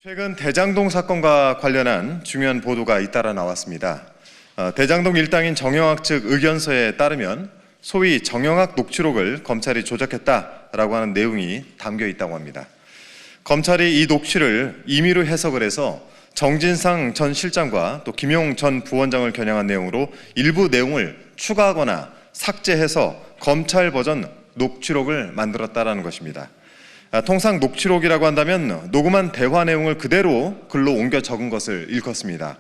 최근 대장동 사건과 관련한 중요한 보도가 잇따라 나왔습니다. 대장동 일당인 정영학 측 의견서에 따르면 소위 정영학 녹취록을 검찰이 조작했다라고 하는 내용이 담겨 있다고 합니다. 검찰이 이 녹취를 임의로 해석을 해서 정진상 전 실장과 또 김용 전 부원장을 겨냥한 내용으로 일부 내용을 추가하거나 삭제해서 검찰 버전 녹취록을 만들었다라는 것입니다. 통상 녹취록이라고 한다면 녹음한 대화 내용을 그대로 글로 옮겨 적은 것을 일컫습니다.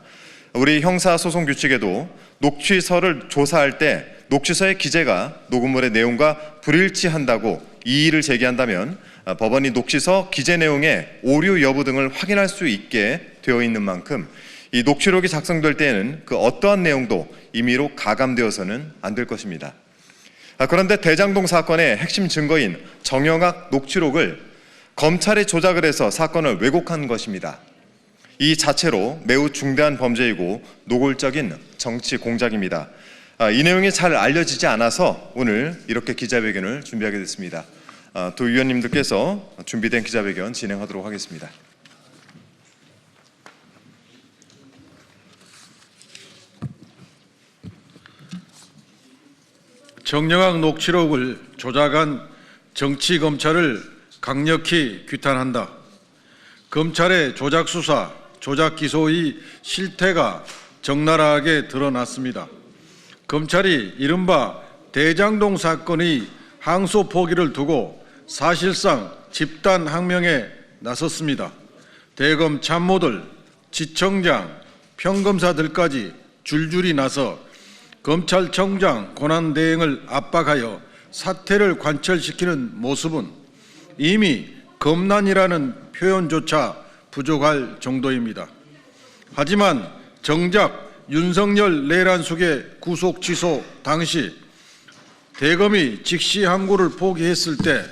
우리 형사소송규칙에도 녹취서를 조사할 때 녹취서의 기재가 녹음물의 내용과 불일치한다고 이의를 제기한다면 법원이 녹취서 기재 내용의 오류 여부 등을 확인할 수 있게 되어 있는 만큼 이 녹취록이 작성될 때에는 그 어떠한 내용도 임의로 가감되어서는 안 될 것입니다. 그런데 대장동 사건의 핵심 증거인 정영학 녹취록을 검찰이 조작을 해서 사건을 왜곡한 것입니다. 이 자체로 매우 중대한 범죄이고 노골적인 정치 공작입니다. 이 내용이 잘 알려지지 않아서 오늘 이렇게 기자회견을 준비하게 됐습니다. 두 위원님들께서 준비된 기자회견 진행하도록 하겠습니다. 정영학 녹취록을 조작한 정치검찰을 강력히 규탄한다. 검찰의 조작 수사, 조작 기소의 실태가 적나라하게 드러났습니다. 검찰이 이른바 대장동 사건의 항소 포기를 두고 사실상 집단 항명에 나섰습니다. 대검 참모들, 지청장, 평검사들까지 줄줄이 나서 검찰청장 권한대행을 압박하여 사태를 관철시키는 모습은 이미 검난이라는 표현조차 부족할 정도입니다. 하지만 정작 윤석열 내란숙의 구속 취소 당시 대검이 직시 항고를 포기했을 때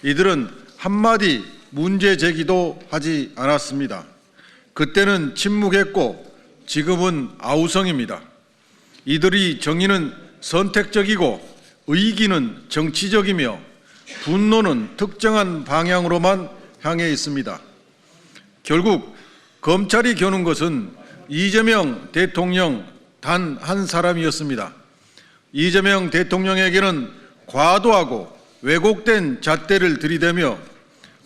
이들은 한마디 문제 제기도 하지 않았습니다. 그때는 침묵했고 지금은 아우성입니다. 이들의 정의는 선택적이고 의기는 정치적이며 분노는 특정한 방향으로만 향해 있습니다. 결국 검찰이 겨눈 것은 이재명 대통령 단 한 사람이었습니다. 이재명 대통령에게는 과도하고 왜곡된 잣대를 들이대며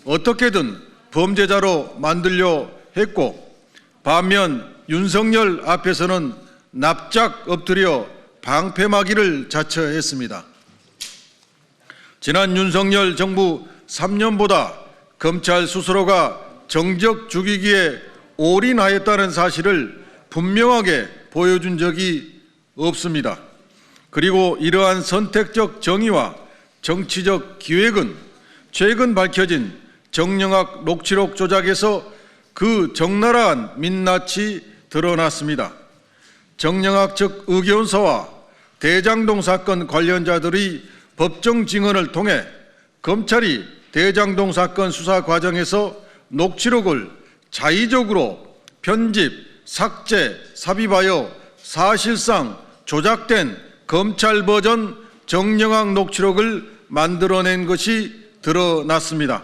어떻게든 범죄자로 만들려 했고, 반면 윤석열 앞에서는 납작 엎드려 방패막이를 자처했습니다. 지난 윤석열 정부 3년보다 검찰 스스로가 정적 죽이기에 올인하였다는 사실을 분명하게 보여준 적이 없습니다. 그리고 이러한 선택적 정의와 정치적 기획은 최근 밝혀진 정영학 녹취록 조작에서 그 적나라한 민낯이 드러났습니다. 정영학 측 의견서와 대장동 사건 관련자들의 법정 증언을 통해 검찰이 대장동 사건 수사 과정에서 녹취록을 자의적으로 편집, 삭제, 삽입하여 사실상 조작된 검찰 버전 정영학 녹취록을 만들어낸 것이 드러났습니다.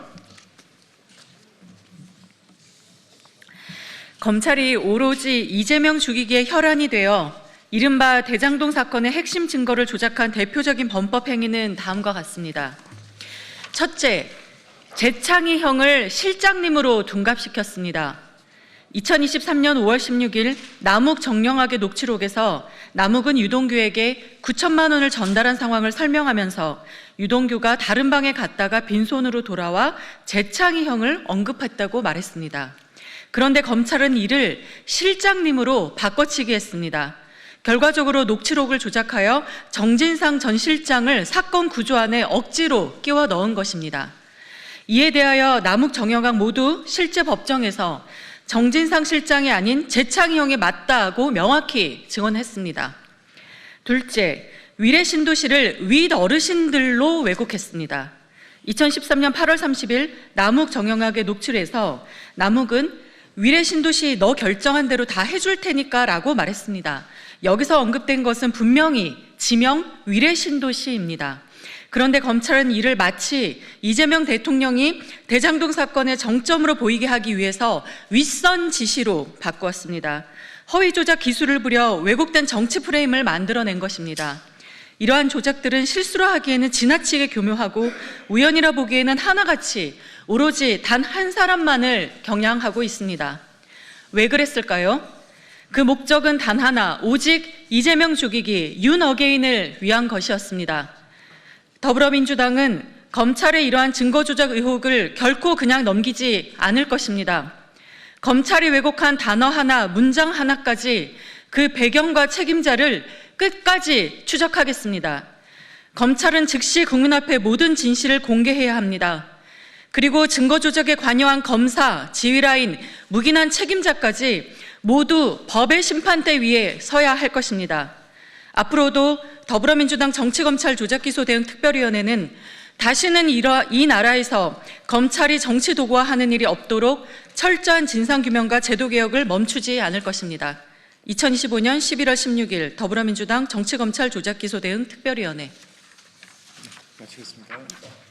검찰이 오로지 이재명 죽이기에 혈안이 되어 이른바 대장동 사건의 핵심 증거를 조작한 대표적인 범법 행위는 다음과 같습니다. 첫째, 재창희 형을 실장님으로 둔갑시켰습니다. 2023년 5월 16일 남욱 정영학의 녹취록에서 남욱은 유동규에게 9천만 원을 전달한 상황을 설명하면서 유동규가 다른 방에 갔다가 빈손으로 돌아와 재창희 형을 언급했다고 말했습니다. 그런데 검찰은 이를 실장님으로 바꿔치기 했습니다. 결과적으로 녹취록을 조작하여 정진상 전 실장을 사건 구조 안에 억지로 끼워 넣은 것입니다. 이에 대하여 남욱 정영학 모두 실제 법정에서 정진상 실장이 아닌 재창희 형이 맞다고 명확히 증언했습니다. 둘째, 위례 신도시를 윗 어르신들로 왜곡했습니다. 2013년 8월 30일 남욱 정영학의 녹취에서 남욱은 위례 신도시 너 결정한 대로 다 해줄 테니까 라고 말했습니다. 여기서 언급된 것은 분명히 지명 위례 신도시입니다. 그런데 검찰은 이를 마치 이재명 대통령이 대장동 사건의 정점으로 보이게 하기 위해서 윗선 지시로 바꾸었습니다. 허위 조작 기술을 부려 왜곡된 정치 프레임을 만들어낸 것입니다. 이러한 조작들은 실수로 하기에는 지나치게 교묘하고 우연이라 보기에는 하나같이 오로지 단 한 사람만을 겨냥하고 있습니다. 왜 그랬을까요? 그 목적은 단 하나, 오직 이재명 죽이기, 윤 어게인을 위한 것이었습니다. 더불어민주당은 검찰의 이러한 증거 조작 의혹을 결코 그냥 넘기지 않을 것입니다. 검찰이 왜곡한 단어 하나, 문장 하나까지 그 배경과 책임자를 끝까지 추적하겠습니다. 검찰은 즉시 국민 앞에 모든 진실을 공개해야 합니다. 그리고 증거 조작에 관여한 검사, 지휘라인, 묵인한 책임자까지 모두 법의 심판대 위에 서야 할 것입니다. 앞으로도 더불어민주당 정치검찰 조작기소 대응 특별위원회는 다시는 이 나라에서 검찰이 정치 도구화하는 일이 없도록 철저한 진상규명과 제도개혁을 멈추지 않을 것입니다. 2025년 11월 16일 더불어민주당 정치검찰 조작기소 대응 특별위원회. 마치겠습니다.